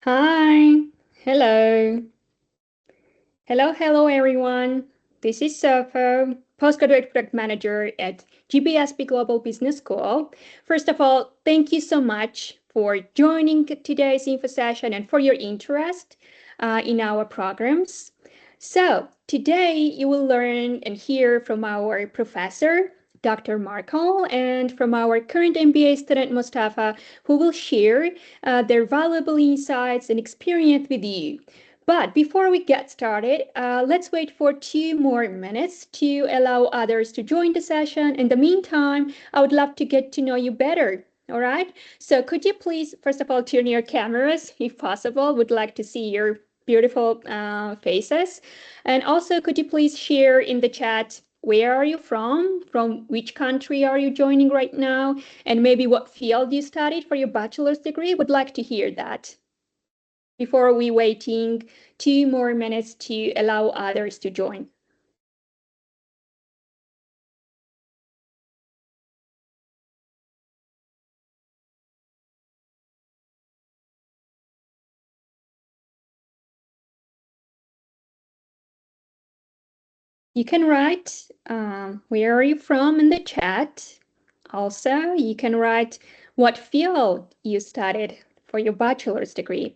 Hi, hello. Hello, everyone. This is Sofa, Postgraduate Product Manager at GBSB Global Business School. First of all, thank you so much for joining today's info session and for your interest in our programs. So today you will learn and hear from our professor, Dr. Markle, and from our current MBA student, Mustafa, who will share their valuable insights and experience with you. But before we get started, let's wait for 2 more minutes to allow others to join the session. In the meantime, I would love to get to know you better. All right. So could you please, first of all, turn your cameras if possible? Would like to see your beautiful faces. And also, could you please share in the chat where are you from? From which country are you joining right now? And maybe what field you studied for your bachelor's degree? Would like to hear that before we waiting 2 more minutes to allow others to join. You can write where are you from in the chat. Also, you can write what field you studied for your bachelor's degree.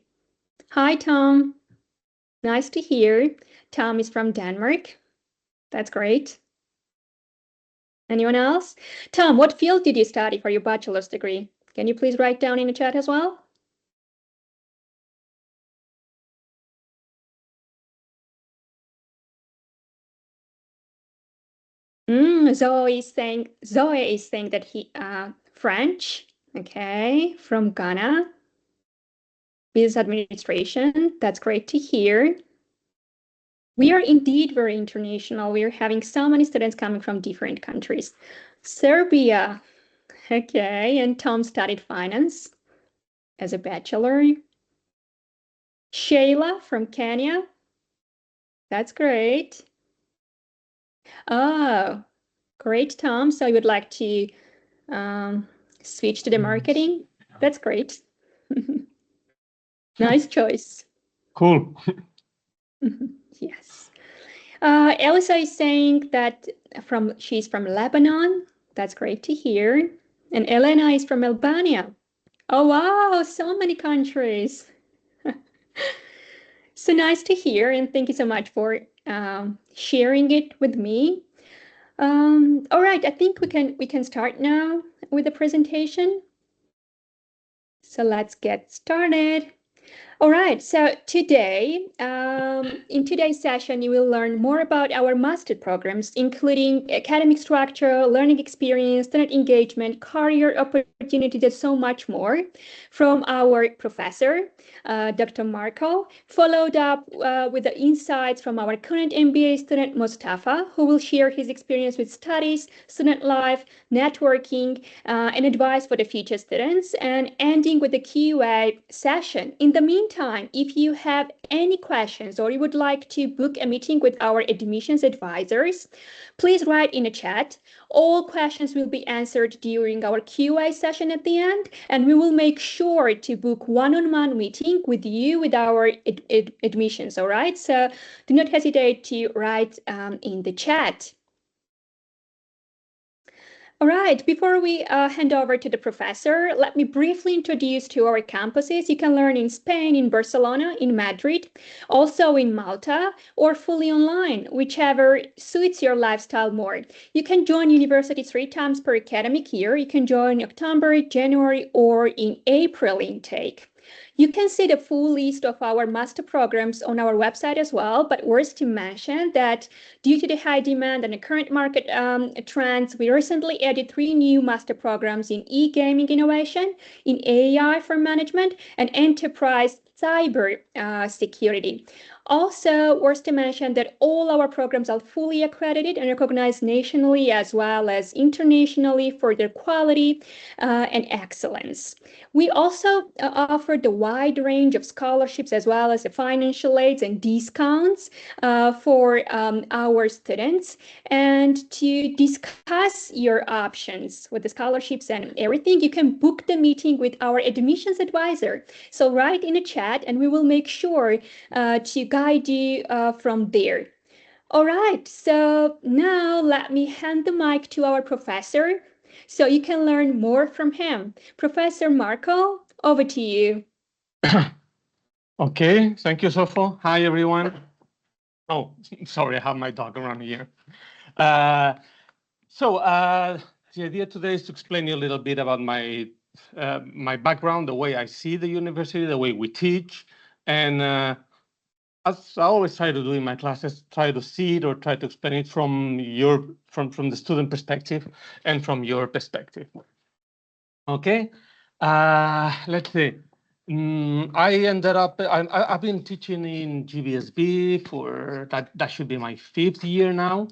Hi, Tom. Nice to hear. Tom is from Denmark. That's great. Anyone else? Tom, what field did you study for your bachelor's degree? Can you please write down in the chat as well? Zoe is saying that he French, okay, from Ghana, business administration. That's great to hear. We are indeed very international. We are having so many students coming from different countries. Serbia, okay, and Tom studied finance as a bachelor. Shayla from Kenya, that's great. Oh, great, Tom. So you would like to switch to the marketing? That's great. Nice choice. Cool. Yes. Elisa is saying that she's from Lebanon. That's great to hear. And Elena is from Albania. Oh, wow, so many countries. So nice to hear, and thank you so much for sharing it with me. All right, I think we can start now with the presentation. So let's get started. All right, so today, in today's session, you will learn more about our master programs, including academic structure, learning experience, student engagement, career opportunities, and so much more from our professor, Dr. Marco, followed up with the insights from our current MBA student, Mustafa, who will share his experience with studies, student life, networking, and advice for the future students, and ending with the QA session. In the meantime, if you have any questions or you would like to book a meeting with our admissions advisors, please write in the chat. All questions will be answered during our QA session at the end, and we will make sure to book one-on-one meeting with you with our admissions, all right? So do not hesitate to write in the chat. All right, before we hand over to the professor, let me briefly introduce to our campuses. You can learn in Spain, in Barcelona, in Madrid, also in Malta, or fully online, whichever suits your lifestyle more. You can join university 3 times per academic year. You can join October, January, or in April intake. You can see the full list of our master programs on our website as well, but worth to mention that due to the high demand and the current market trends, we recently added 3 new master programs in e-gaming innovation, in AI for management, and enterprise cyber security. Also, worth to mention that all our programs are fully accredited and recognized nationally as well as internationally for their quality and excellence. We also offer the wide range of scholarships as well as the financial aids and discounts for our students. And to discuss your options with the scholarships and everything, you can book the meeting with our admissions advisor. So write in a chat and we will make sure to guide you from there. All right, so now let me hand the mic to our professor so you can learn more from him. Professor Marco, over to you. Okay, thank you, Sofo. Hi, everyone. Oh, sorry, I have my dog around here. Uh, the idea today is to explain you a little bit about my background, the way I see the university, the way we teach, and as I always try to do in my classes, try to see it or try to explain it from the student perspective and from your perspective. Okay, let's see. I ended up. I've been teaching in GBSB for that should be my 5th year now.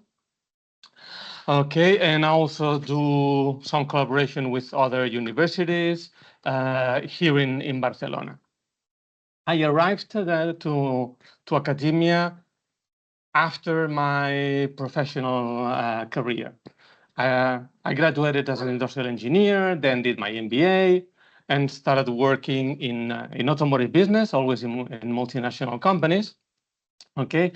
Okay, and I also do some collaboration with other universities here in Barcelona. I arrived to academia after my professional career. I graduated as an industrial engineer, then did my MBA, and started working in automotive business, always in multinational companies. Okay,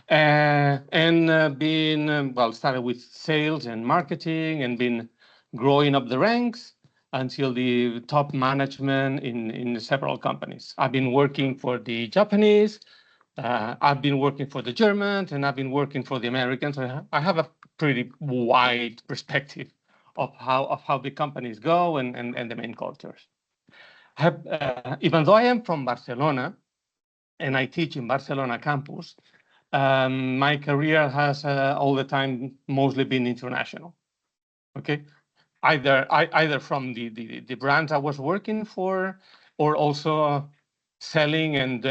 and been well, started with sales and marketing, and been growing up the ranks until the top management in several companies. I've been working for the Japanese, I've been working for the Germans, and I've been working for the Americans. I have a pretty wide perspective of how big companies go and the main cultures. Even though I am from Barcelona and I teach in Barcelona campus, my career has all the time mostly been international. Okay, either from the brands I was working for, or also selling and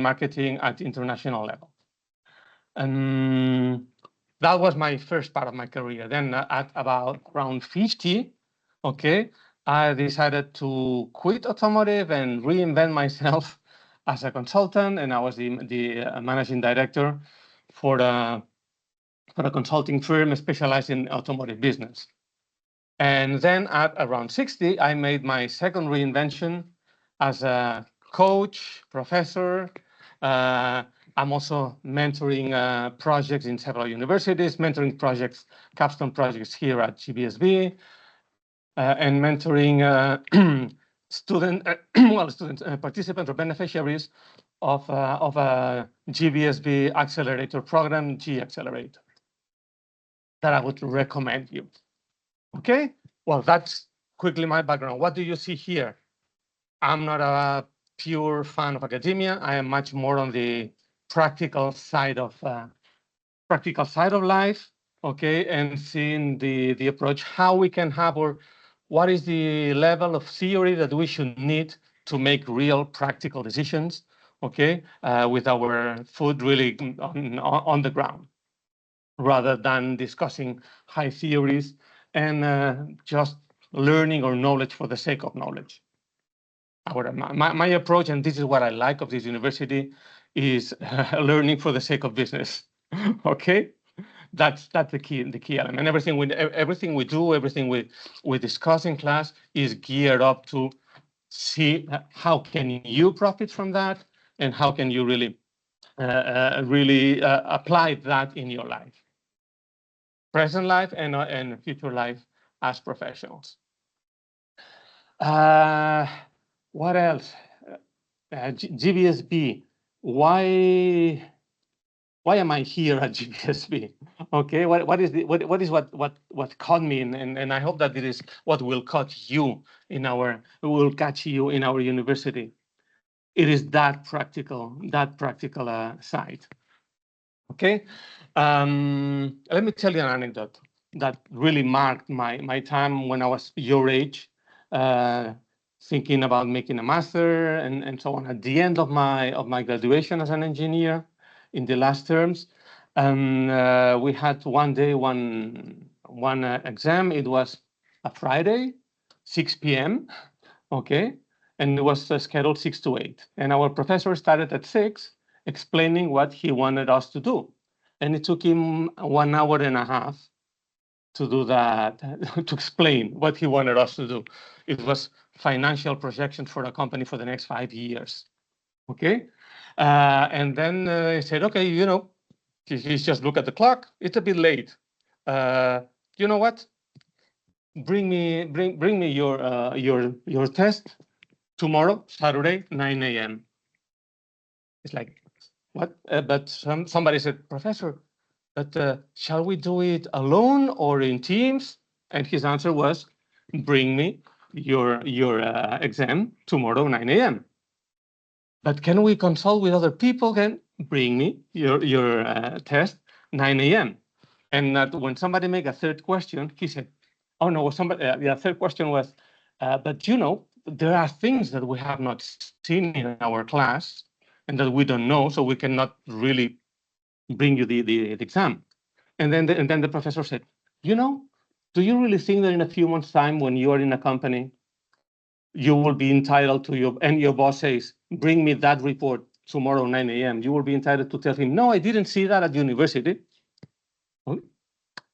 marketing at international level. And that was my first part of my career. Then at about around 50, okay, I decided to quit automotive and reinvent myself as a consultant, and I was the managing director for a consulting firm specialized in automotive business. And then at around 60, I made my second reinvention as a coach, professor. I'm also mentoring projects in several universities, mentoring projects, capstone projects here at GBSB, and mentoring participants or beneficiaries of a GBSB accelerator program, G Accelerator, that I would recommend you. Okay, well, that's quickly my background. What do you see here? I'm not a pure fan of academia. I am much more on the practical side of life. Okay, and seeing the approach, how we can have, or what is the level of theory that we should need to make real practical decisions. Okay, with our foot really on the ground, rather than discussing high theories and just learning or knowledge for the sake of knowledge. My approach, and this is what I like of this university, is learning for the sake of business. Okay, that's the key element. Everything we do, everything we discuss in class is geared up to see how can you profit from that, and how can you really apply that in your life, present life and future life as professionals. What else? GBSB. Why am I here at GBSB? Okay, what caught me, and I hope that it is what will catch you in our university. It is that practical side. Okay, let me tell you an anecdote that really marked my time when I was your age, thinking about making a master and so on. At the end of my graduation as an engineer, in the last terms. We had one day, one exam. It was a Friday, 6 p.m. Okay, and it was scheduled 6 to 8. And our professor started at 6, explaining what he wanted us to do, and it took him 1 hour and a half to do that, to explain what he wanted us to do. It was financial projections for the company for the next 5 years. Okay, and then he said, okay, he's just look at the clock. It's a bit late. You know what? Bring me your test tomorrow, Saturday, 9 a.m. It's like, what? But somebody said, Professor, but shall we do it alone or in teams? And his answer was, bring me your exam tomorrow, 9 a.m. But can we consult with other people? Can bring me your test, 9 a.m. And when somebody make a third question, he said, oh no, somebody, the third question was, but there are things that we have not seen in our class and that we don't know, so we cannot really bring you the exam. And then the professor said, do you really think that in a few months' time, when you are in a company, you will be entitled to and your boss says, bring me that report tomorrow, 9 a.m., you will be entitled to tell him, no, I didn't see that at university.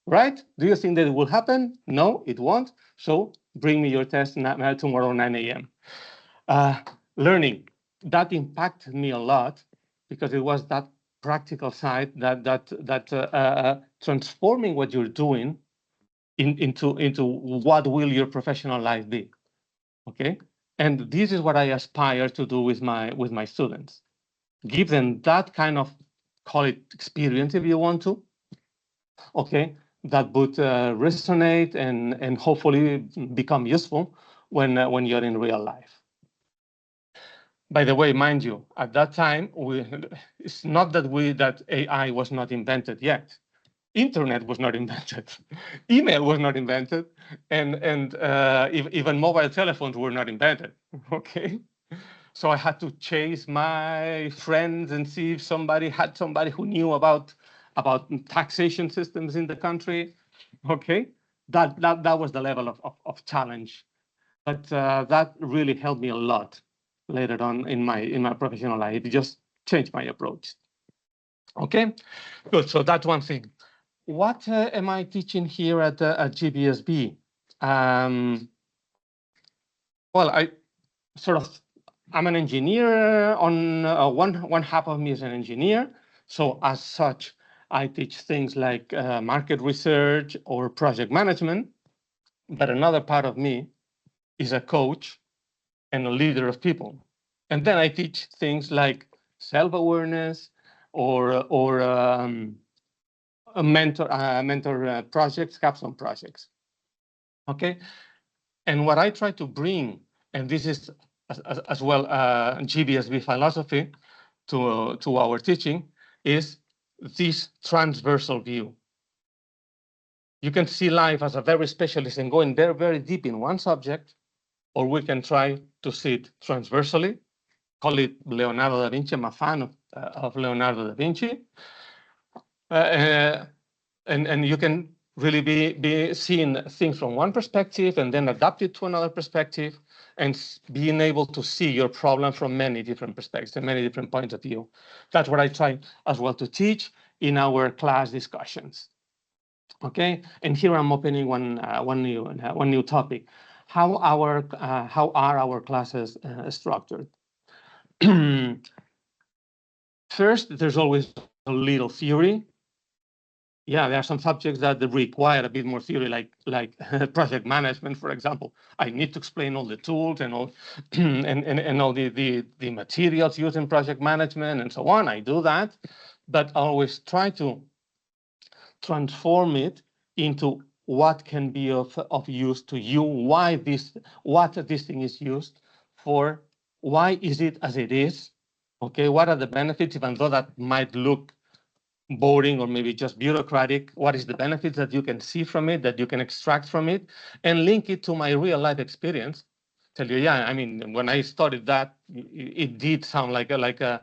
Right? Do you think that it will happen? No, it won't. So bring me your test tomorrow, 9 a.m. Learning, that impacted me a lot because it was that practical side that transforming what you're doing into what will your professional life be. Okay, and this is what I aspire to do with my students. Give them that kind of, call it experience if you want to. Okay, that would resonate and hopefully become useful when you're in real life. By the way, mind you, at that time, it's not that AI was not invented yet. Internet was not invented, email was not invented, and even mobile telephones were not invented. Okay, so I had to chase my friends and see if somebody who knew about taxation systems in the country. Okay, that was the level of challenge, but that really helped me a lot later on in my professional life. It just changed my approach. Okay, good. So that's one thing. What am I teaching here at GBSB? Well, I'm an engineer. On one half of me is an engineer. So as such, I teach things like market research or project management. But another part of me is a coach and a leader of people. And then I teach things like self-awareness or mentor projects, capstone projects. Okay, and what I try to bring, and this is as well GBSB philosophy to our teaching, is this transversal view. You can see life as a very specialist and going very, very deep in one subject, or we can try to see it transversally. Call it Leonardo da Vinci. I'm a fan of Leonardo da Vinci. And you can really be seeing things from one perspective and then adapt it to another perspective and being able to see your problem from many different perspectives and many different points of view. That's what I try as well to teach in our class discussions. Okay, and here I'm opening one new topic. How are our classes structured? First, there's always a little theory. Yeah, there are some subjects that require a bit more theory, like project management, for example. I need to explain all the tools and all and all the materials used in project management and so on. I do that, but I always try to transform it into what can be of use to you, what this thing is used for, why is it as it is, okay, what are the benefits, even though that might look boring or maybe just bureaucratic, what is the benefits that you can see from it, that you can extract from it, and link it to my real life experience tell you, yeah, I mean, when I studied that, it did sound like a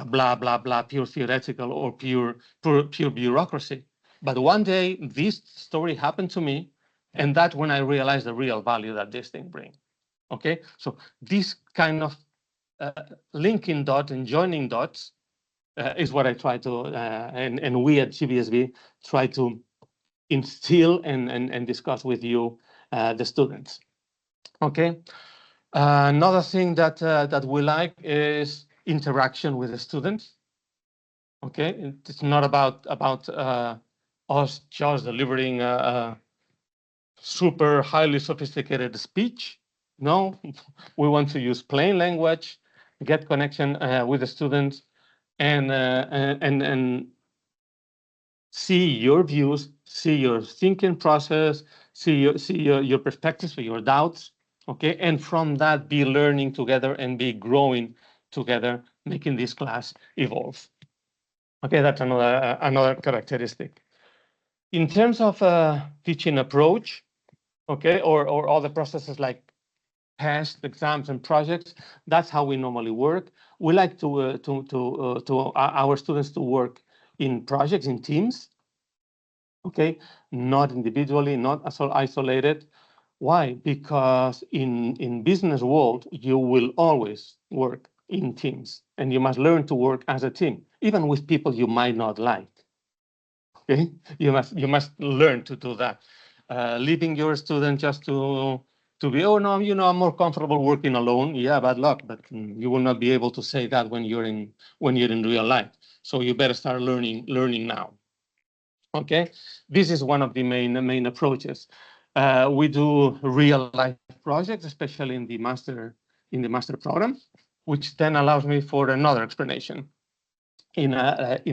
blah blah blah, pure theoretical or pure bureaucracy. But one day, this story happened to me, and that's when I realized the real value that this thing brings. Okay, so this kind of linking dots and joining dots is what I try to, and we at GBSB try to instill and discuss with you, the students. Okay. Another thing that we like is interaction with the students. Okay, it's not about us just delivering a super highly sophisticated speech. No, we want to use plain language, get connection with the students, and see your views, see your thinking process, see your perspectives, your doubts, okay, and from that be learning together and be growing together, making this class evolve. Okay, that's another characteristic. In terms of teaching approach, okay, or other processes like tests, exams, and projects, that's how we normally work. We like to our students to work in projects, in teams, okay, not individually, not isolated. Why? Because in business world, you will always work in teams, and you must learn to work as a team, even with people you might not like. Okay, you must learn to do that. Leaving your student just to be, oh no, I'm more comfortable working alone. Yeah, bad luck, but you will not be able to say that when you're in real life. So you better start learning now. Okay, this is one of the main approaches. We do real life projects, especially in the master program, which then allows me for another explanation. In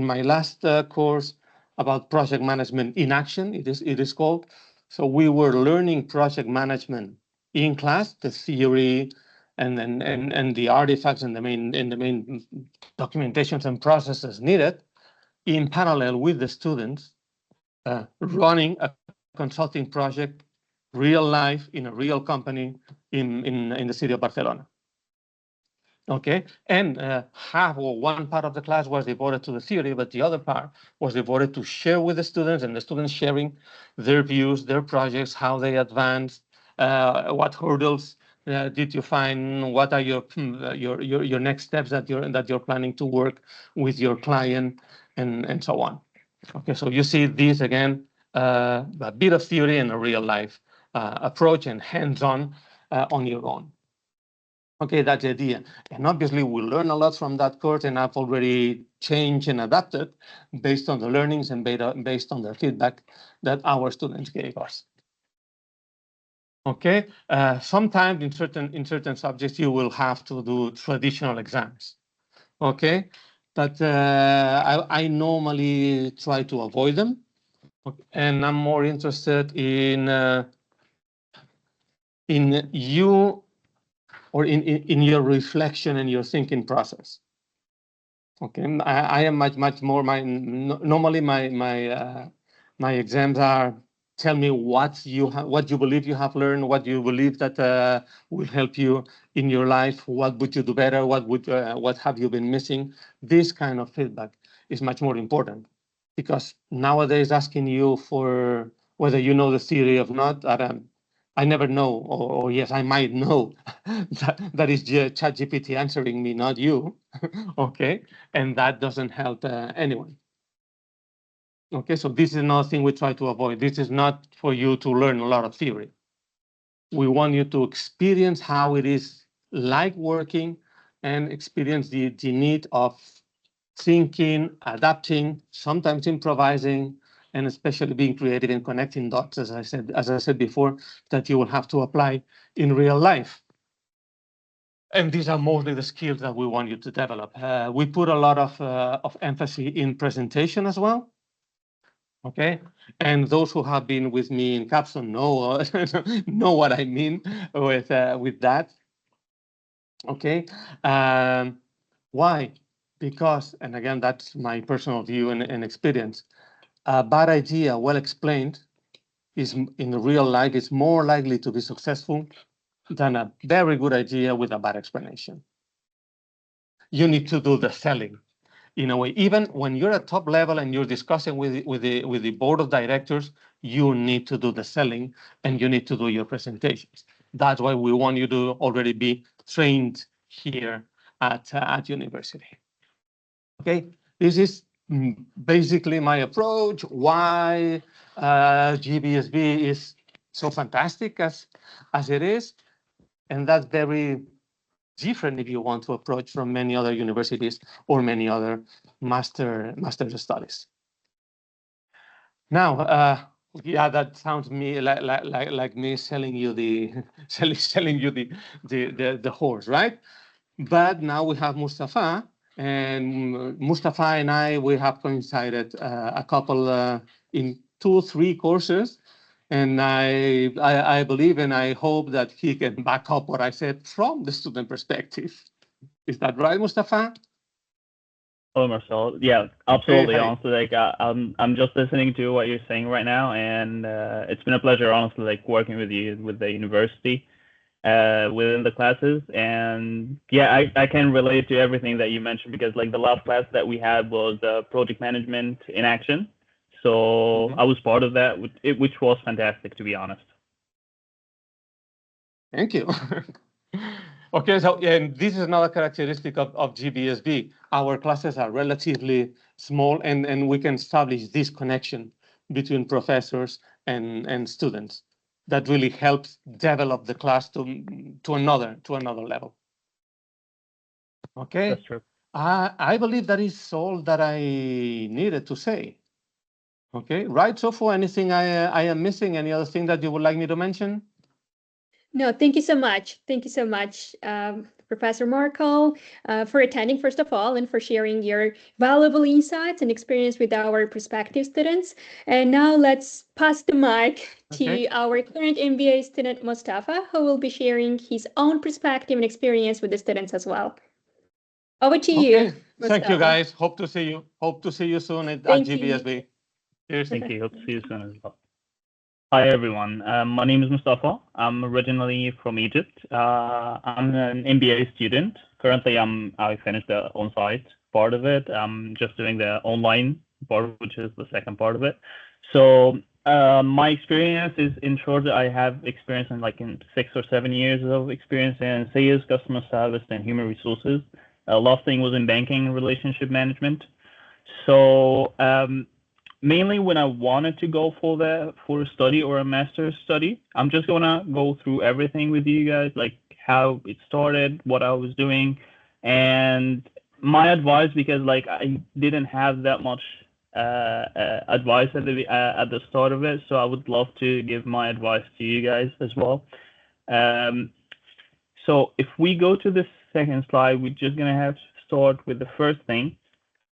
my last course about project management in action, it is called. So we were learning project management in class, the theory, and the artifacts and the main documentations and processes needed in parallel with the students, running a consulting project, real life in a real company in the city of Barcelona. Okay, and half or one part of the class was devoted to the theory, but the other part was devoted to share with the students, and the students sharing their views, their projects, how they advanced, what hurdles did you find, what are your next steps that you're planning to work with your client, and so on. Okay, so you see this again, a bit of theory and a real life approach and hands-on on your own. Okay, that's the idea. And obviously we learn a lot from that course, and I've already changed and adapted based on the learnings and based on the feedback that our students gave us. Okay, sometimes in certain subjects you will have to do traditional exams. Okay, but I normally try to avoid them. Okay. And I'm more interested in you, or in your reflection and your thinking process. Okay, I am much more normally my exams are, tell me what you believe you have learned, what you believe that will help you in your life, what would you do better, what have you been missing. This kind of feedback is much more important, because nowadays asking you for whether you know the theory or not, I never know, or yes, I might know. that is ChatGPT answering me, not you. Okay, and that doesn't help anyone. Okay, so this is another thing we try to avoid. This is not for you to learn a lot of theory. We want you to experience how it is like working, and experience the need of thinking, adapting, sometimes improvising, and especially being creative and connecting dots, as I said before, that you will have to apply in real life. And these are mostly the skills that we want you to develop. We put a lot of emphasis in presentation as well. Okay, and those who have been with me in Capstone know know what I mean with that. Okay, why? Because, and again, that's my personal view and experience. A bad idea, well explained, is in real life is more likely to be successful than a very good idea with a bad explanation. You need to do the selling in a way. Even when you're at top level and you're discussing with the board of directors, you need to do the selling and you need to do your presentations. That's why we want you to already be trained here at university. Okay, this is basically my approach. Why GBSB is so fantastic as it is, and that's very different if you want to approach from many other universities or many other master studies. Now, yeah, that sounds me like me selling you the selling you the horse, right? But now we have Mustafa, and Mustafa and I we have coincided a couple in 2-3 courses, and I believe and I hope that he can back up what I said from the student perspective. Is that right, Mustafa? Hello, Marcel. Yeah, absolutely. Hey. Honestly, like I'm just listening to what you're saying right now, and it's been a pleasure, honestly, like working with you with the university, within the classes, and yeah, I can relate to everything that you mentioned because like the last class that we had was project management in action, so I was part of that, which was fantastic, to be honest. Thank you. Okay, so and this is another characteristic of GBSB. Our classes are relatively small, and we can establish this connection between professors and students. That really helps develop the class to another level. Okay, That's true. I believe that is all that I needed to say. Okay, right, Sofo, anything I am missing? Any other thing that you would like me to mention? No, thank you so much. Thank you so much, Professor Markle, for attending, first of all, and for sharing your valuable insights and experience with our prospective students. And now let's pass the mic to our current MBA student, Mustafa, who will be sharing his own perspective and experience with the students as well. Over to you, Mustafa. Thank you, guys. Hope to see you soon at GBSB. Cheers. Thank you. Hope to see you soon as well. Hi, everyone. My name is Mustafa. I'm originally from Egypt. I'm an MBA student. Currently, I finished the on-site part of it. I'm just doing the online part, which is the second part of it. So my experience is, in short, I have experience in 6 or 7 years of experience in sales, customer service, and human resources. Last thing was in banking and relationship management. So mainly when I wanted to go for a study or a master's study, I'm just gonna go through everything with you guys, like how it started, what I was doing, and my advice, because like I didn't have that much advice at the start of it, so I would love to give my advice to you guys as well. So if we go to the second slide, we're just gonna have to start with the first thing,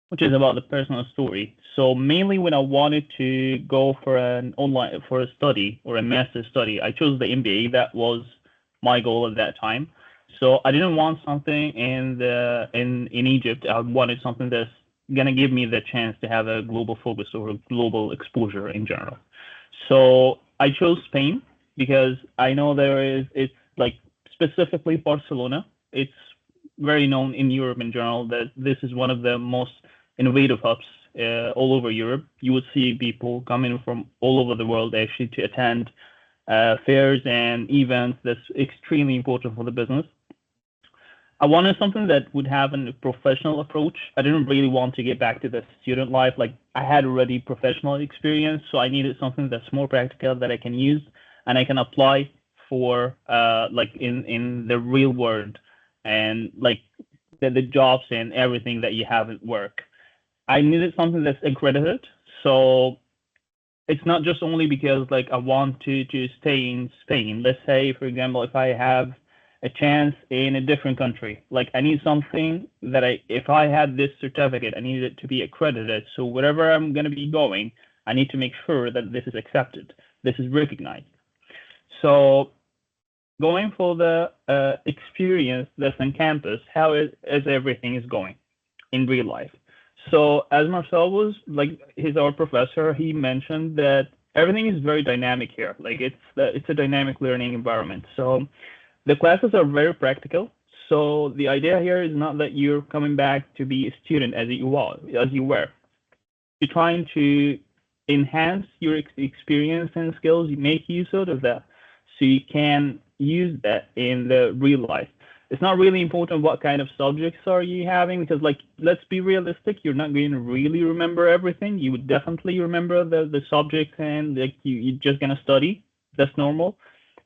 which is about the personal story. So mainly when I wanted to go for a study or a master's study, I chose the MBA. That was my goal at that time. So I didn't want something in Egypt. I wanted something that's gonna give me the chance to have a global focus or a global exposure in general. So I chose Spain because I know it's like specifically Barcelona. It's very known in Europe in general that this is one of the most innovative hubs all over Europe. You would see people coming from all over the world actually to attend fairs and events that's extremely important for the business. I wanted something that would have a professional approach. I didn't really want to get back to the student life. Like I had already professional experience, so I needed something that's more practical that I can use and I can apply for like in the real world and like the jobs and everything that you have at work. I needed something that's accredited. So it's not just only because like I want to stay in Spain. Let's say, for example, if I have a chance in a different country, like I need something that if I had this certificate, I need it to be accredited. So wherever I'm going to be going, I need to make sure that this is accepted, this is recognized. So going for the experience that's on campus, how is everything is going in real life. So as Marcel was like, he's our professor, he mentioned that everything is very dynamic here. Like it's a dynamic learning environment. So The classes are very practical. So the idea here is not that you're coming back to be a student as you were. You're trying to enhance your experience and skills. You make use of that, so you can use that in the real life. It's not really important what kind of subjects are you having, because like, let's be realistic, you're not going to really remember everything. You would definitely remember the subjects, and like you're just gonna study. That's normal.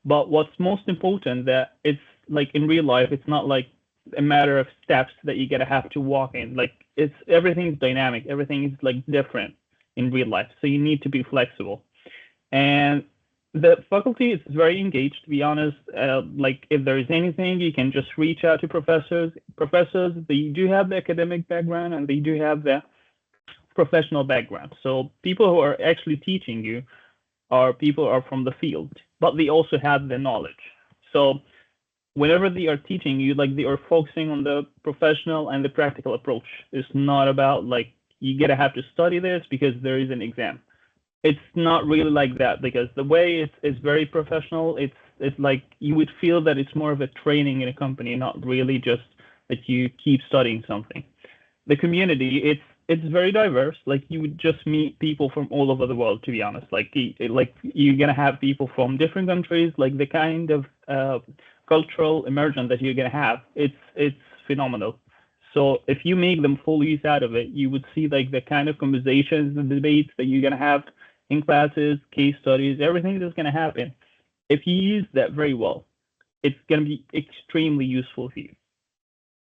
But what's most important, that it's like in real life, it's not like a matter of steps that you gotta have to walk in. Like, it's everything's dynamic, everything is like different in real life. So you need to be flexible. And the faculty is very engaged, to be honest. Like, if there is anything, you can just reach out to professors. Professors, they do have the academic background and they do have the professional background. So people who are actually teaching you are people who are from the field, but they also have the knowledge. So whenever they are teaching you, like, they are focusing on the professional and the practical approach. It's not about like, you gotta have to study this because there is an exam. It's not really like that, because the way it's very professional. It's like you would feel that it's more of a training in a company, not really just that you keep studying something. The community, it's very diverse. Like, you would just meet people from all over the world, to be honest. Like, like you're gonna have people from different countries. Like, the kind of cultural immersion that you're gonna have, it's phenomenal. So if you make them full use out of it, you would see like the kind of conversations and debates that you're gonna have in classes, case studies, everything that's gonna happen. If you use that very well, it's gonna be extremely useful for you.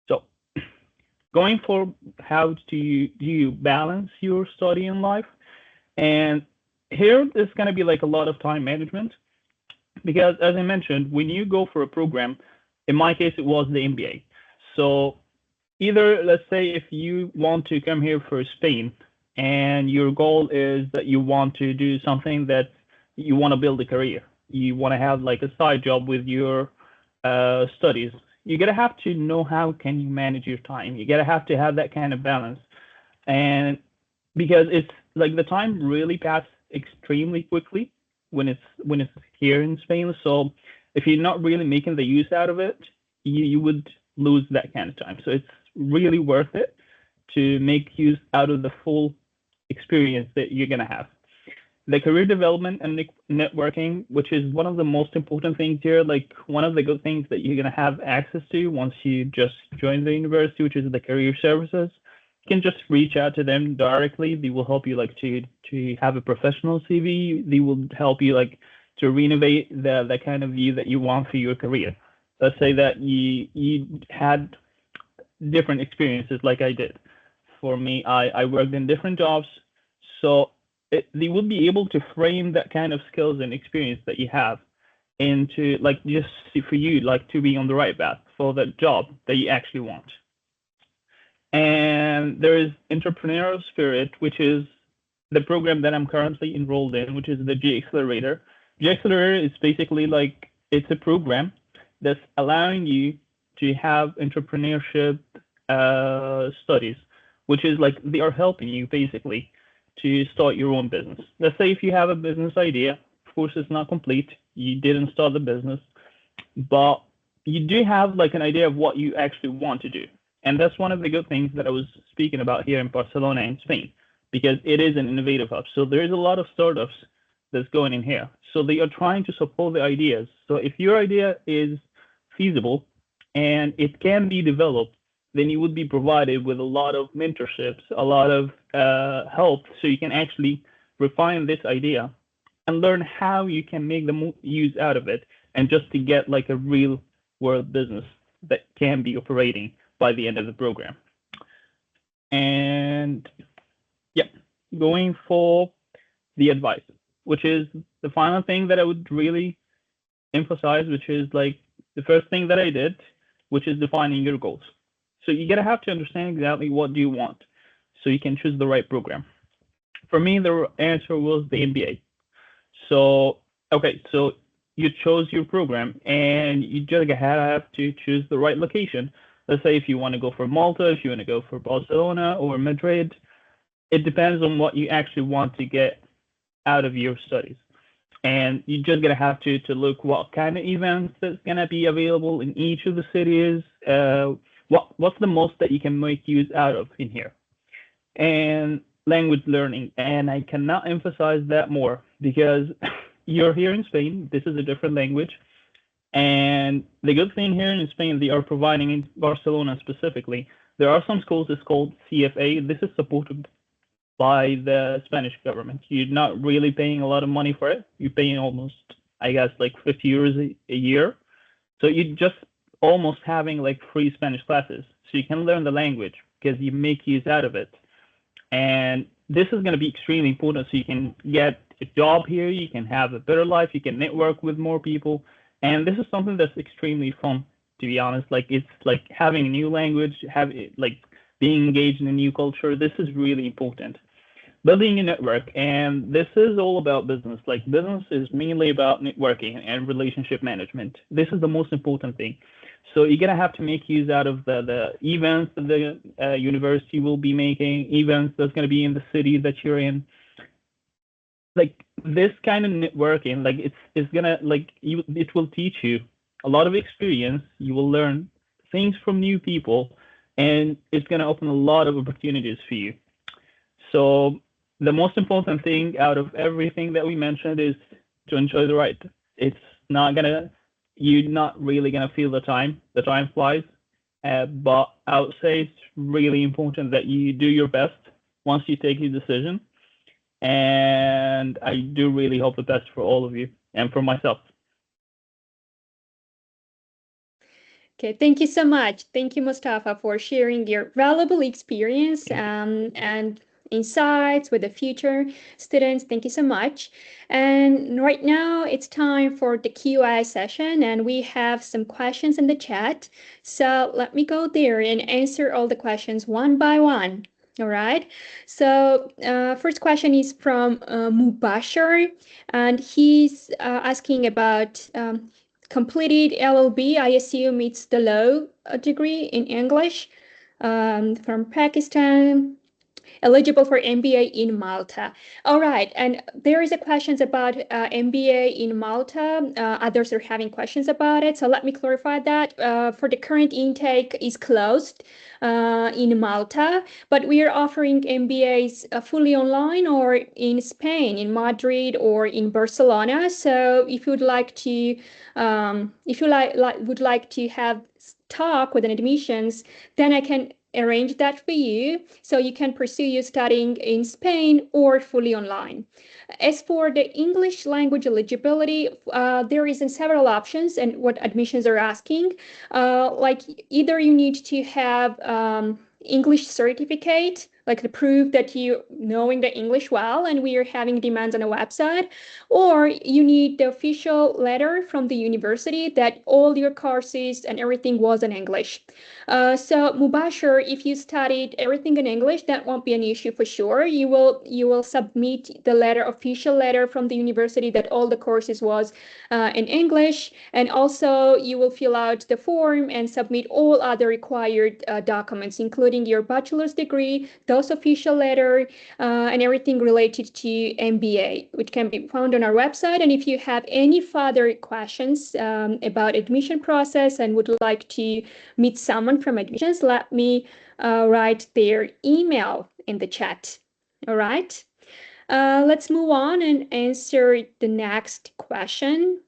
So going for how do you balance your study and life? And here there's gonna be like a lot of time management, because as I mentioned, when you go for a program, in my case it was the MBA. So either, let's say, if you want to come here for Spain and your goal is that you want to do something that you want to build a career, you want to have like a side job with your studies, you're gonna have to know how can you manage your time. You gotta have to have that kind of balance. And because it's like the time really passes extremely quickly when it's here in Spain. So if you're not really making the use out of it, you would lose that kind of time. So it's really worth it to make use out of the full experience that you're gonna have. The career development and networking, which is one of the most important things here, like one of the good things that you're gonna have access to once you just join the university, which is the career services. You can just reach out to them directly. They will help you like to have a professional CV. They will help you like to renovate the kind of view that you want for your career. Let's say that you had different experiences like I did. For me, I worked in different jobs, so they will be able to frame that kind of skills and experience that you have into like just for you like to be on the right path for the job that you actually want. And there is entrepreneurial spirit, which is the program that I'm currently enrolled in, which is the G Accelerator. G Accelerator is basically like, it's a program that's allowing you to have entrepreneurship studies, which is like they are helping you basically to start your own business. Let's say if you have a business idea, of course it's not complete, you didn't start the business, but you do have like an idea of what you actually want to do. And that's one of the good things that I was speaking about here in Barcelona in Spain, because it is an innovative hub. So there is a lot of startups that's going in here. So they are trying to support the ideas. So if your idea is feasible and it can be developed, then you would be provided with a lot of mentorships, a lot of help, so you can actually refine this idea and learn how you can make the use out of it, and just to get like a real world business that can be operating by the end of the program. And yeah, going for the advice, which is the final thing that I would really emphasize, which is like the first thing that I did, which is defining your goals. So you gotta have to understand exactly what do you want, so you can choose the right program. For me, the answer was the MBA. So okay, so you chose your program, and you just have to choose the right location. Let's say if you want to go for Malta, if you want to go for Barcelona or Madrid, it depends on what you actually want to get out of your studies. And you're just gonna have to look what kind of events that's gonna be available in each of the cities. What's the most that you can make use out of in here? And language learning. And I cannot emphasize that more because you're here in Spain. This is a different language. And the good thing here in Spain, they are providing in Barcelona specifically, there are some schools it's called CFA. This is supported by the Spanish government. You're not really paying a lot of money for it. You're paying almost, I guess, like 50 euros a year. So you're just almost having like free Spanish classes. So you can learn the language because you make use out of it. And this is going to be extremely important so you can get a job here, you can have a better life, you can network with more people. And this is something that's extremely fun, to be honest. Like it's like having a new language, like being engaged in a new culture. This is really important. Building a network, and this is all about business. Like business is mainly about networking and relationship management. This is the most important thing. So you're gonna have to make use out of the events that the university will be making, events that's gonna be in the city that you're in. Like this kind of networking, like it's gonna like it will teach you a lot of experience. You will learn things from new people, and it's gonna open a lot of opportunities for you. So the most important thing out of everything that we mentioned is to enjoy the ride. It's not gonna, you're not really gonna feel the time. The time flies. But I would say it's really important that you do your best once you take your decision. And I do really hope the best for all of you and for myself. Okay, thank you so much. Thank you, Mustafa, for sharing your valuable experience and insights with the future students. Thank you so much. And right now it's time for the Q&A session, and we have some questions in the chat. So let me go there and answer all the questions one by one. All right. So first question is from Mubashir, and he's asking about completed LLB. I assume it's the law degree in English, from Pakistan, eligible for MBA in Malta. All right, and there is a questions about MBA in Malta. Others are having questions about it, so let me clarify that. For the current intake is closed in Malta, but we are offering MBAs fully online or in Spain, in Madrid or in Barcelona. So if you would like to, if you would like to have talk with an admissions, then I can arrange that for you so you can pursue your studying in Spain or fully online. As for the English language eligibility, there is several options and what admissions are asking. Like either you need to have English certificate, like the proof that you knowing the English well, and we are having demands on a website, or you need the official letter from the university that all your courses and everything was in English. So Mubashir, if you studied everything in English, that won't be an issue for sure. You will submit the letter, official letter from the university that all the courses was in English, and also you will fill out the form and submit all other required documents, including your bachelor's degree, those official letter, and everything related to MBA, which can be found on our website. And if you have any further questions about admission process and would like to meet someone from admissions, let me write their email in the chat. All right. Let's move on and answer the next question.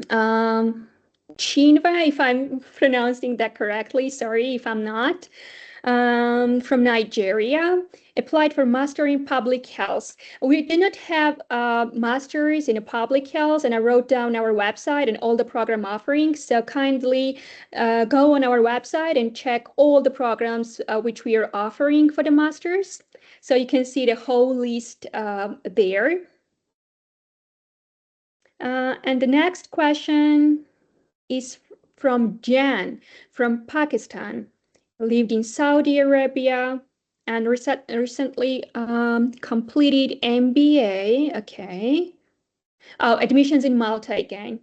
Chinva, if I'm pronouncing that correctly, sorry if I'm not, from Nigeria, applied for master in public health. We did not have masters in public health, and I wrote down our website and all the program offerings. So kindly go on our website and check all the programs which we are offering for the masters. So you can see the whole list there. And the next question is from Jan from Pakistan, lived in Saudi Arabia and recently completed MBA. Okay. Oh, admissions in Malta again.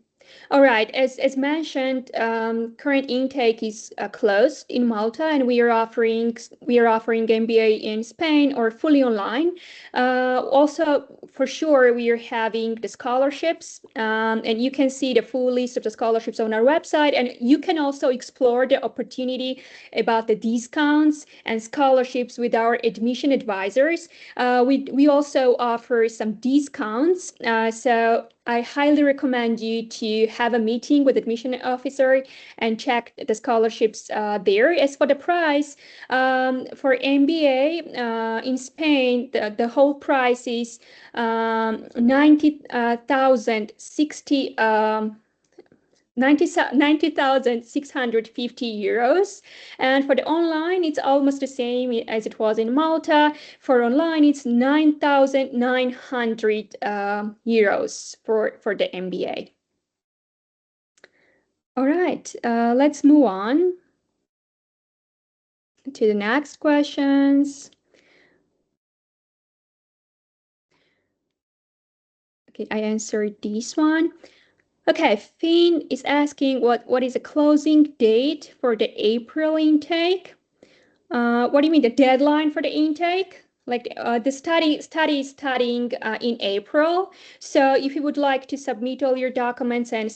All right. As mentioned, current intake is closed in Malta, and we are offering MBA in Spain or fully online. Also, for sure, we are having the scholarships, and you can see the full list of the scholarships on our website. And you can also explore the opportunity about the discounts and scholarships with our admission advisors. We also offer some discounts. So I highly recommend you to have a meeting with admission officer and check the scholarships there. As for the price, for MBA in Spain, the whole price is 90,650 euros. And for the online, it's almost the same as it was in Malta. For online, it's 9,900 euros for the MBA. All right, let's move on to the next questions. Okay, I answered this one. Okay, Finn is asking what is the closing date for the April intake? What do you mean, the deadline for the intake? Like the study is studying in April. So if you would like to submit all your documents and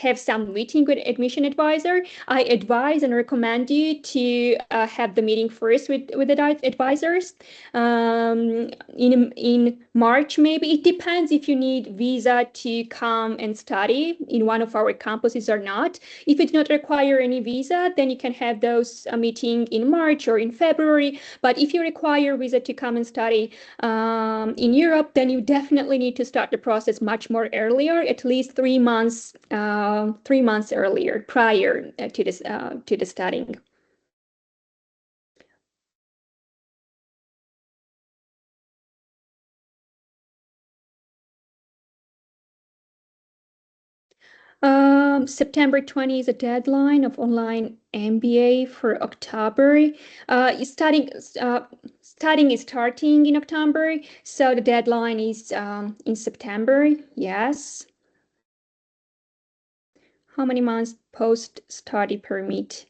have some meeting with admission advisor, I advise and recommend you to have the meeting first with the advisors in March. Maybe it depends if you need visa to come and study in one of our campuses or not. If it not require any visa, then you can have those meeting in March or in February. But if you require visa to come and study in Europe, then you definitely need to start the process much more earlier, at least 3 months earlier, prior to the studying. September 20 is a deadline of online MBA for October. Studying is starting in October, so the deadline is in September. Yes. How many months post-study permit?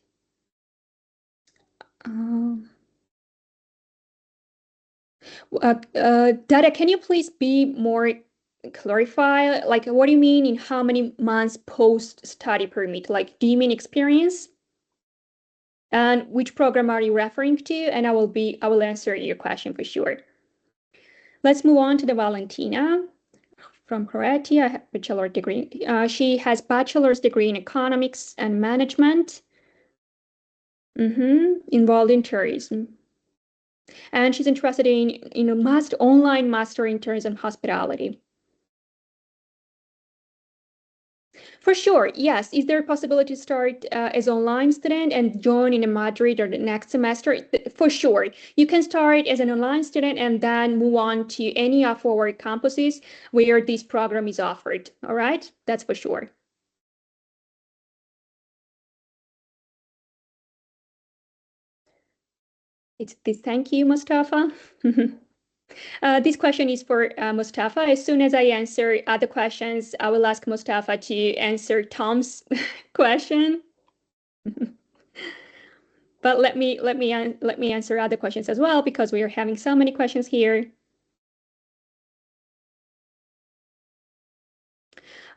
Dada, can you please be more clarify? Like, what do you mean in how many months post-study permit? Like, do you mean experience? And which program are you referring to? And I will answer your question for sure. Let's move on to the Valentina from Croatia, bachelor degree. She has bachelor's degree in economics and management, involved in tourism. And she's interested in a online master in tourism hospitality. For sure, yes. Is there a possibility to start as online student and join in Madrid or the next semester? For sure. You can start as an online student and then move on to any of our campuses where this program is offered. All right, that's for sure. Thank you, Mustafa. This question is for Mustafa. As soon as I answer other questions, I will ask Mustafa to answer Tom's question. But let me answer other questions as well, because we are having so many questions here.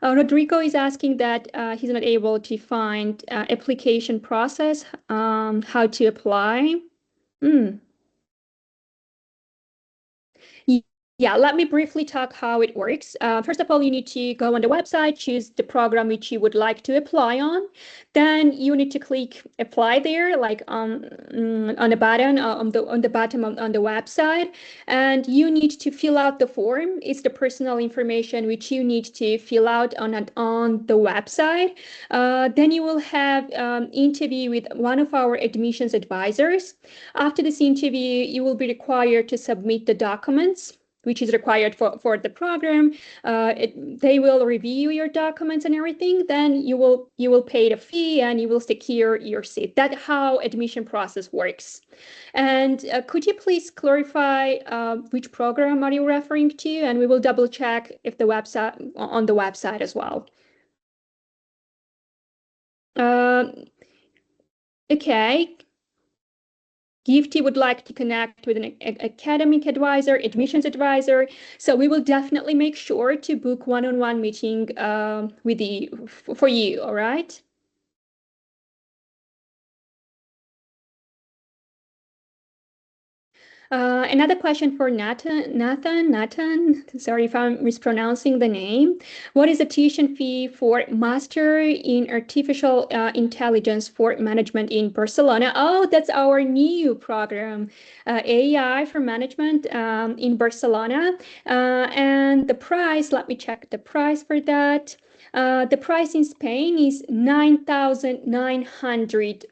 Rodrigo is asking that he's not able to find application process, how to apply. Yeah, let me briefly talk how it works. First of all, you need to go on the website, choose the program which you would like to apply on. Then you need to click apply there, like on the button on the bottom on the website, and you need to fill out the form. It's the personal information which you need to fill out on the website. Then you will have interview with one of our admissions advisors. After this interview, you will be required to submit the documents which is required for the program. They will review your documents and everything. Then you will pay the fee and you will secure your seat. That's how admission process works. And could you please clarify which program are you referring to? And we will double check if the website on the website as well. Okay. Gifty would like to connect with an academic advisor, admissions advisor. So we will definitely make sure to book one-on-one meeting with you for you. All right. Another question for Nathan, sorry if I'm mispronouncing the name. What is the tuition fee for Master in Artificial Intelligence for Management in Barcelona? Oh, that's our new program, AI for Management in Barcelona. And the price, let me check the price for that. The price in Spain is 9,900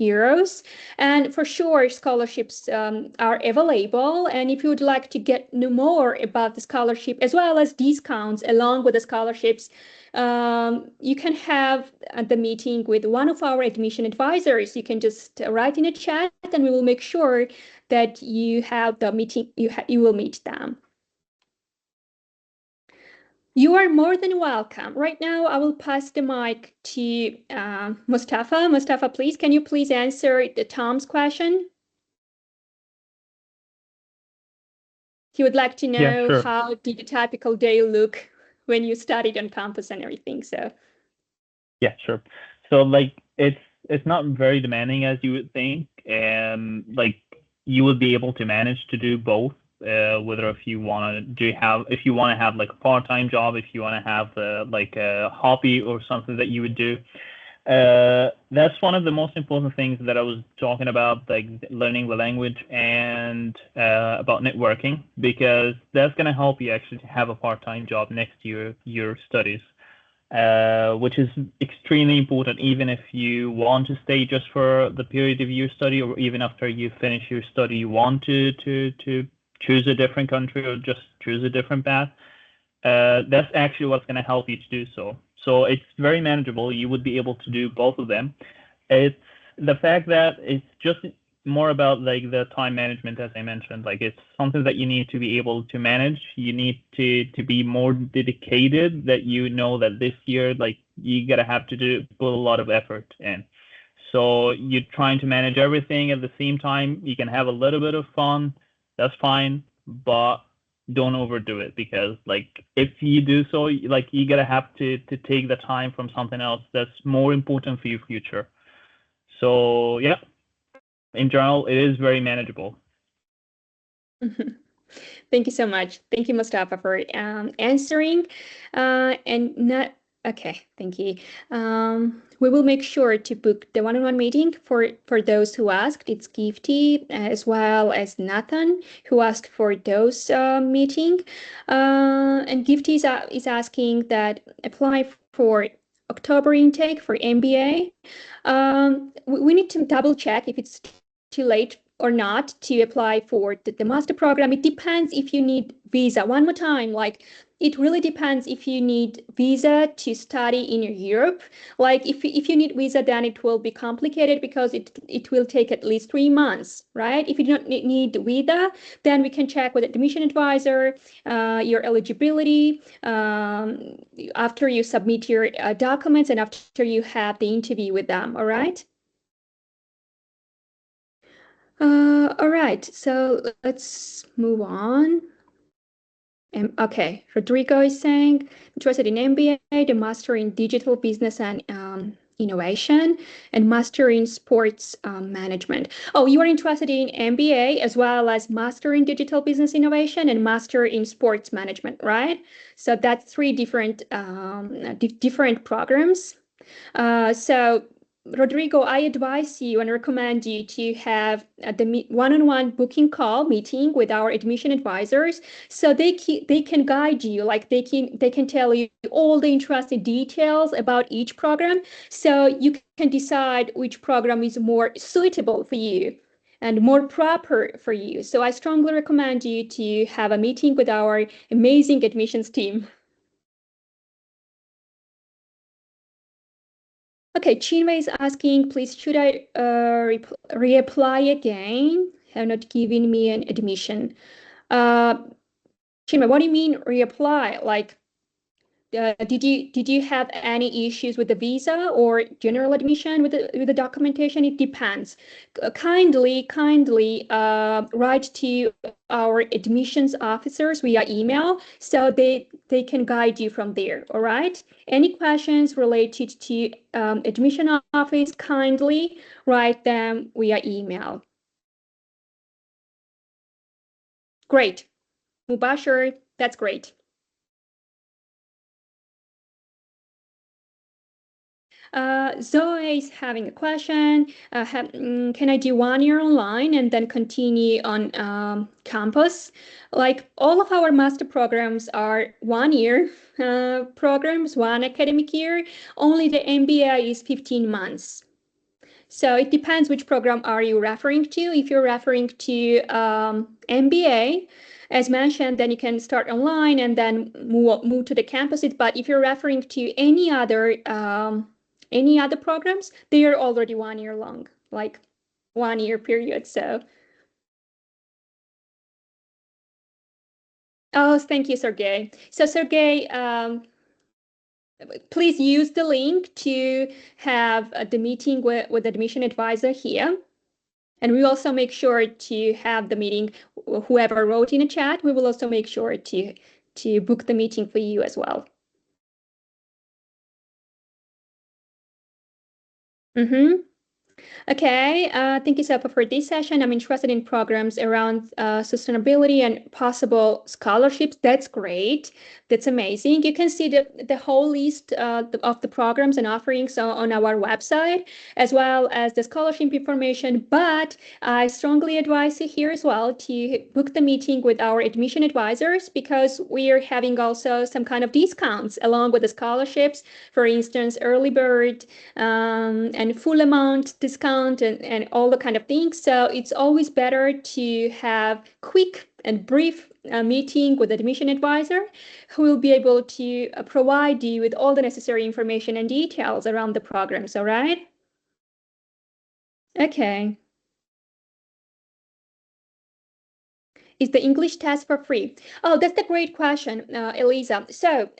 euros. And for sure, scholarships are available. And if you would like to know more about the scholarship as well as discounts along with the scholarships, you can have the meeting with one of our admission advisors. You can just write in a chat and we will make sure that you have the meeting, you will meet them. You are more than welcome. Right now, I will pass the mic to Mustafa. Mustafa, please, can you please answer Tom's question? He would like to know Yeah, sure. how did a typical day look when you studied on campus and everything. So Yeah, sure. So like it's not very demanding as you would think, and like you would be able to manage to do both. Whether if you want to have like a part-time job, if you want to have like a hobby or something that you would do. That's one of the most important things that I was talking about, like learning the language and about networking, because that's going to help you actually to have a part-time job next to your studies, which is extremely important, even if you want to stay just for the period of your study, or even after you finish your study, you want to choose a different country or just choose a different path. That's actually what's going to help you to do so. So it's very manageable. You would be able to do both of them. It's the fact that it's just more about like the time management, as I mentioned. Like it's something that you need to be able to manage. You need to be more dedicated. That you know that this year, like you gotta have to put a lot of effort in. So you're trying to manage everything at the same time. You can have a little bit of fun. That's fine, but don't overdo it, because like if you do so, like you gotta have to take the time from something else that's more important for your future. So yeah, in general, it is very manageable. thank you so much. Thank you, Mustafa, for answering. And not okay. Thank you. We will make sure to book the one-on-one meeting for those who asked. It's Gifty as well as Nathan who asked for those meeting. And Gifty is asking that apply for October intake for MBA. We need to double check if it's too late or not to apply for the master program. It depends if you need visa. One more time, like it really depends if you need visa to study in Europe. Like if you need visa, then it will be complicated because it will take at least 3 months, right? If you don't need visa, then we can check with the admission advisor your eligibility after you submit your documents and after you have the interview with them. All right. All right, so let's move on. Okay, Rodrigo is saying interested in MBA, the Master in Digital Business and Innovation, and Master in Sports Management. Oh, you are interested in MBA as well as Master in Digital Business Innovation and Master in Sports Management, right? So that's three different different programs. So Rodrigo, I advise you and recommend you to have the one-on-one booking call meeting with our admission advisors, so they can guide you, like they can tell you all the interesting details about each program, so you can decide which program is more suitable for you and more proper for you. So I strongly recommend you to have a meeting with our amazing admissions team. Okay, Chinwei is asking, please, should I reapply again? Have not given me an admission. Chinwei, what do you mean reapply? Like, did you have any issues with the visa or general admission with the documentation? It depends. Kindly write to our admissions officers via email so they can guide you from there. All right. Any questions related to admission office, kindly write them via email. Great. Mubashir, that's great. Zoe is having a question. Can I do 1 year online and then continue on campus? Like all of our master programs are 1 year programs, 1 academic year. Only the MBA is 15 months. So it depends which program are you referring to. If you're referring to MBA, as mentioned, then you can start online and then move to the campuses. But if you're referring to any other programs, they are already 1 year long, like 1 year period. So, oh, thank you, Sergey. So, Sergey, please use the link to have the meeting with the admission advisor here. And we also make sure to have the meeting, whoever wrote in a chat, we will also make sure to book the meeting for you as well. Okay, thank you, Selpa, for this session. I'm interested in programs around sustainability and possible scholarships. That's great. That's amazing. You can see the whole list of the programs and offerings on our website, as well as the scholarship information. But I strongly advise you here as well to book the meeting with our admission advisors, because we are having also some kind of discounts along with the scholarships. For instance, early bird and full amount discount and all the kind of things. So it's always better to have quick and brief meeting with the admission advisor, who will be able to provide you with all the necessary information and details around the programs. All right? Okay. Is the English test for free? Oh, that's a great question, Elisa. So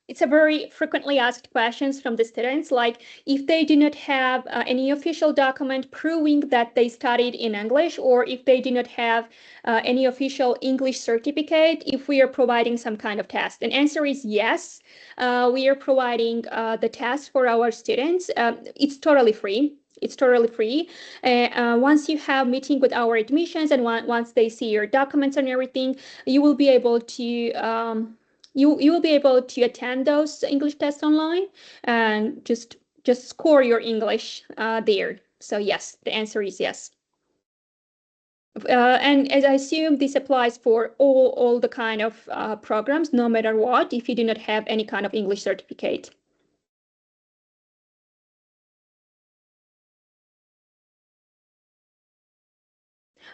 it's a very frequently asked questions from the students, like if they do not have any official document proving that they studied in English, or if they do not have any official English certificate, if we are providing some kind of test. And answer is yes. We are providing the test for our students. It's totally free. It's totally free. Once you have meeting with our admissions and once they see your documents and everything, you will be able to you will be able to attend those English tests online and just score your English there. So yes, the answer is yes. And as I assume this applies for all the kind of programs, no matter what, if you do not have any kind of English certificate.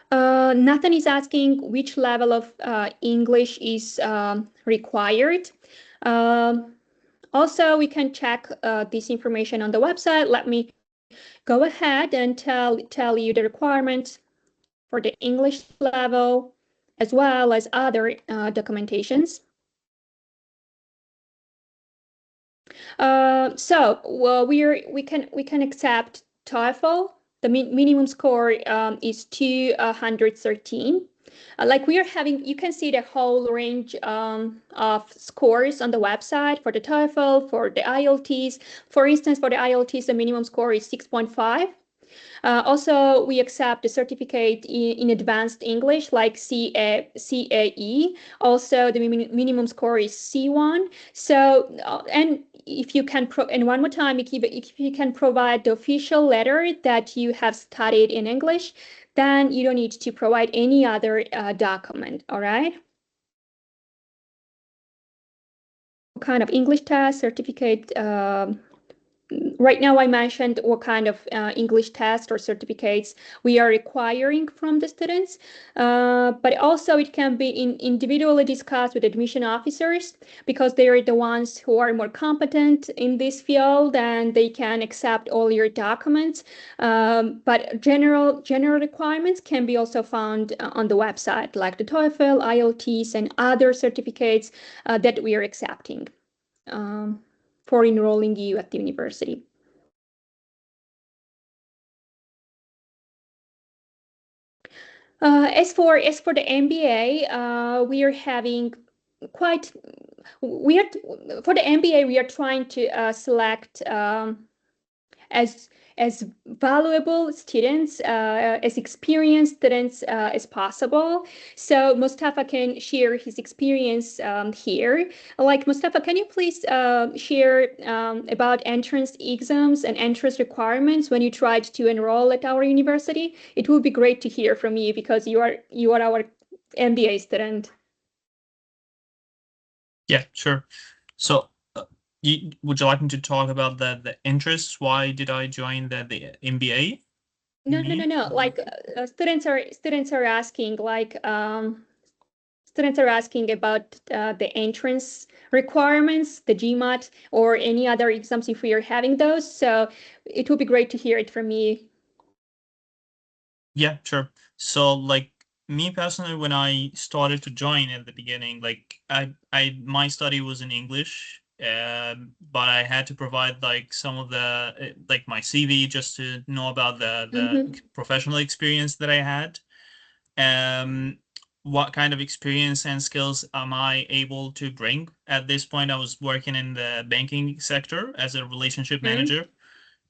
Nathan is asking which level of English is required. Also, we can check this information on the website. Let me go ahead and tell you the requirements for the English level, as well as other documentations. Well, we can accept TOEFL. The minimum score is 213. Like we are having, you can see the whole range of scores on the website for the TOEFL, for the IELTS. For instance, for the IELTS, the minimum score is 6.5. Also, we accept the certificate in advanced English, like CAE. Also, the minimum score is C1. So, and if you can, and one more time, if you can provide the official letter that you have studied in English, then you don't need to provide any other document. All right. What kind of English test certificate? Right now, I mentioned what kind of English test or certificates we are requiring from the students, but also it can be individually discussed with admission officers, because they are the ones who are more competent in this field and they can accept all your documents. But general requirements can be also found on the website, like the TOEFL, IELTS, and other certificates that we are accepting. for enrolling you at the university. As for the MBA, we are having quite we are for the MBA we are trying to select as valuable students, as experienced students as possible. So Mustafa can share his experience here. Like Mustafa, can you please share about entrance exams and entrance requirements when you tried to enroll at our university? It would be great to hear from you because you are our MBA student. Yeah, sure. So would you like me to talk about the interests? Why did I join the MBA? No. Like students are asking students are asking about the entrance requirements, the GMAT, or any other exams if we are having those. So it would be great to hear it from you. Yeah, sure. So like me personally, when I started to join at the beginning, like my study was in English, but I had to provide like some of the like my CV just to know about the professional experience that I had. What kind of experience and skills am I able to bring? At this point, I was working in the banking sector as a relationship manager.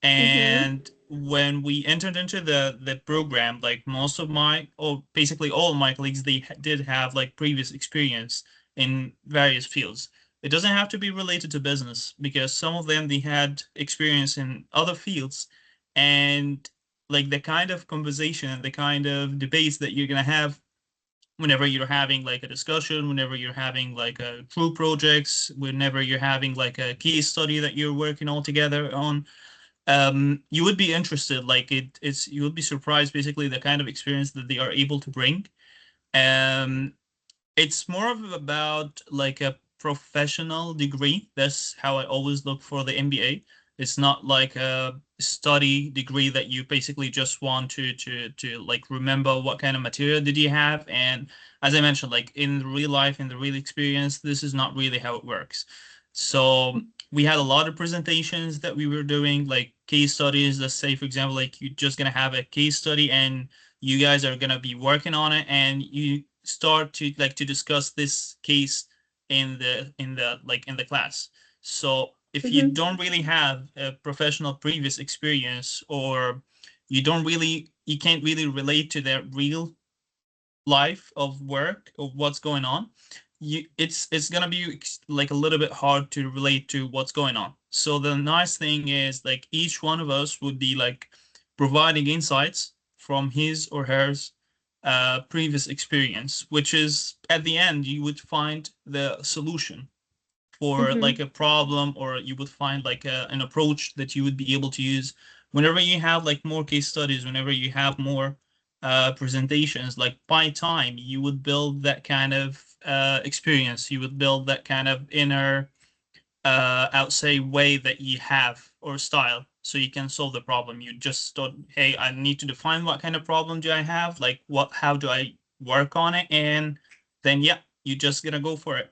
And when we entered into the program, like most of my, or basically all of my colleagues, they did have like previous experience in various fields. It doesn't have to be related to business because some of them they had experience in other fields, and like the kind of conversation and the kind of debates that you're gonna have whenever you're having like a discussion, whenever you're having like a group projects, whenever you're having like a case study that you're working all together on, you would be interested. Like it's you would be surprised basically the kind of experience that they are able to bring. Um, it's more of about like a professional degree. That's how I always look for the MBA. It's not like a study degree that you basically just want to like remember what kind of material did you have. And as I mentioned, like in real life, in the real experience, this is not really how it works. So we had a lot of presentations that we were doing, like case studies. Let's say, for example, like you're just gonna have a case study and you guys are gonna be working on it, and you start to like to discuss this case in the class. So if you don't really have a professional previous experience, or you can't really relate to their real life of work of what's going on, it's gonna be like a little bit hard to relate to what's going on. So the nice thing is like each one of us would be like providing insights from his or hers previous experience, which is at the end you would find the solution for like a problem, or you would find like an approach that you would be able to use whenever you have like more case studies, whenever you have more presentations. Like by time you would build that kind of experience, you would build that kind of inner I would say way that you have, or style, so you can solve the problem. You just thought, hey, I need to define what kind of problem do I have, like how do I work on it, and then yeah, you just gonna go for it.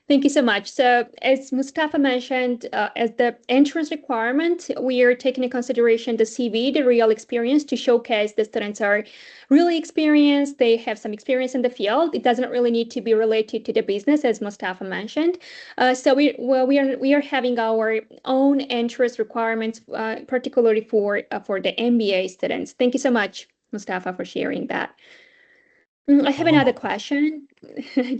Thank you so much. So, as Mustafa mentioned, as the entrance requirement, we are taking into consideration the CV, the real experience, to showcase the students are really experienced. They have some experience in the field. It doesn't really need to be related to the business, as Mustafa mentioned. So we are having our own entrance requirements, particularly for the MBA students. Thank you so much, Mustafa, for sharing that. I have another question.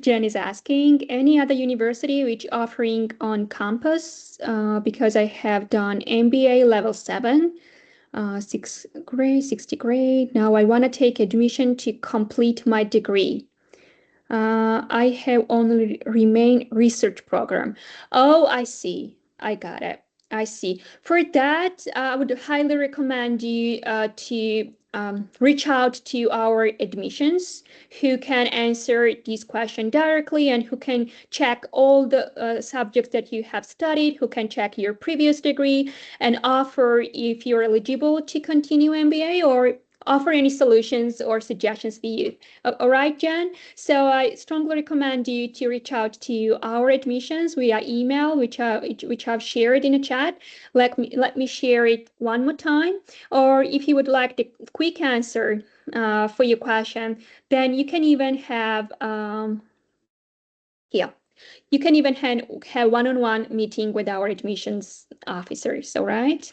Jen is asking, any other university which offering on campus? Because I have done MBA level 7, 6th grade, 60 grade. Now I want to take admission to complete my degree. I have only remain research program. Oh, I see. I got it. I see. For that, I would highly recommend you to reach out to our admissions, who can answer these questions directly and who can check all the subjects that you have studied, who can check your previous degree and offer if you're eligible to continue MBA, or offer any solutions or suggestions for you. All right, Jen? So I strongly recommend you to reach out to our admissions via email, which I've shared in the chat. Let me share it one more time. Or if you would like the quick answer for your question, then you can even have here. You can even have one-on-one meeting with our admissions officers, all right?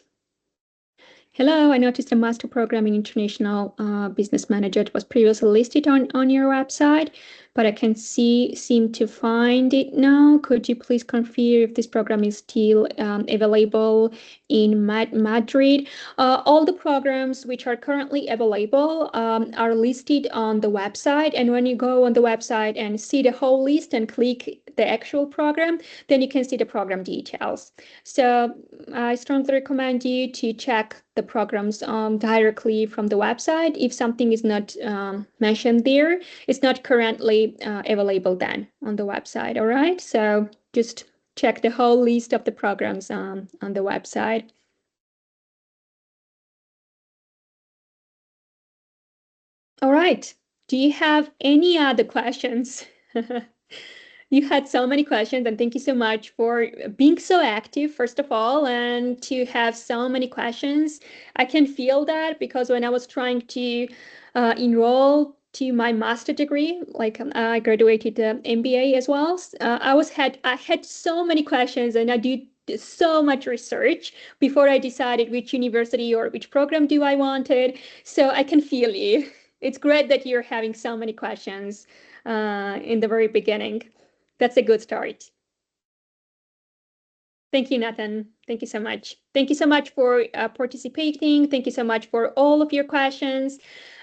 Hello, I noticed the Master Program in International Business Manager was previously listed on your website, but I can seem to find it now. Could you please confirm if this program is still available in Madrid? All the programs which are currently available are listed on the website, and when you go on the website and see the whole list and click the actual program, then you can see the program details. So I strongly recommend you to check the programs directly from the website. If something is not mentioned there, it's not currently available then on the website, all right? So just check the whole list of the programs on the website. All right, do you have any other questions? You had so many questions, and thank you so much for being so active, first of all, and to have so many questions. I can feel that because when I was trying to enroll to my master degree, like I graduated MBA as well, I had so many questions, and I did so much research before I decided which university or which program do I wanted. So I can feel you. It's great that you're having so many questions in the very beginning. That's a good start. Thank you, Nathan. Thank you so much. Thank you so much for participating. Thank you so much for all of your questions.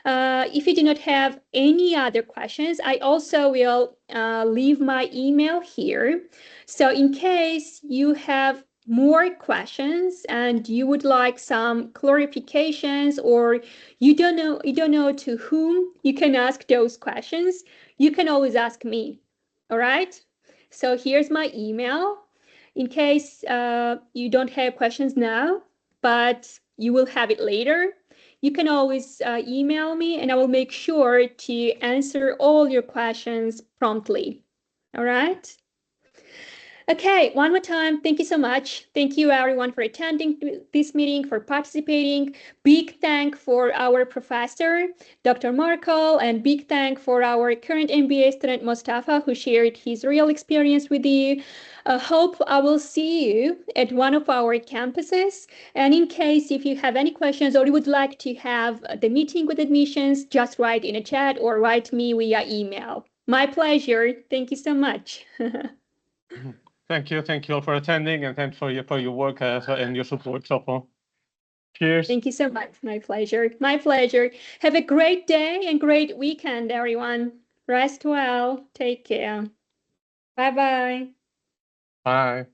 If you do not have any other questions, I also will leave my email here. So in case you have more questions and you would like some clarifications, or you don't know to whom you can ask those questions, you can always ask me. All right? So here's my email. In case you don't have questions now, but you will have it later, you can always email me, and I will make sure to answer all your questions promptly. All right? Okay, one more time, thank you so much. Thank you everyone for attending this meeting, for participating. Big thank for our professor, Dr. Markel, and big thank for our current MBA student, Mustafa, who shared his real experience with you. Hope I will see you at one of our campuses. And in case if you have any questions or you would like to have the meeting with admissions, just write in a chat or write me via email. My pleasure. Thank you so much. Thank you all for attending, and thanks for your work and your support so far. Cheers. Thank you so much. My pleasure. My pleasure. Have a great day and great weekend, everyone. Rest well. Take care. Bye-bye. Bye.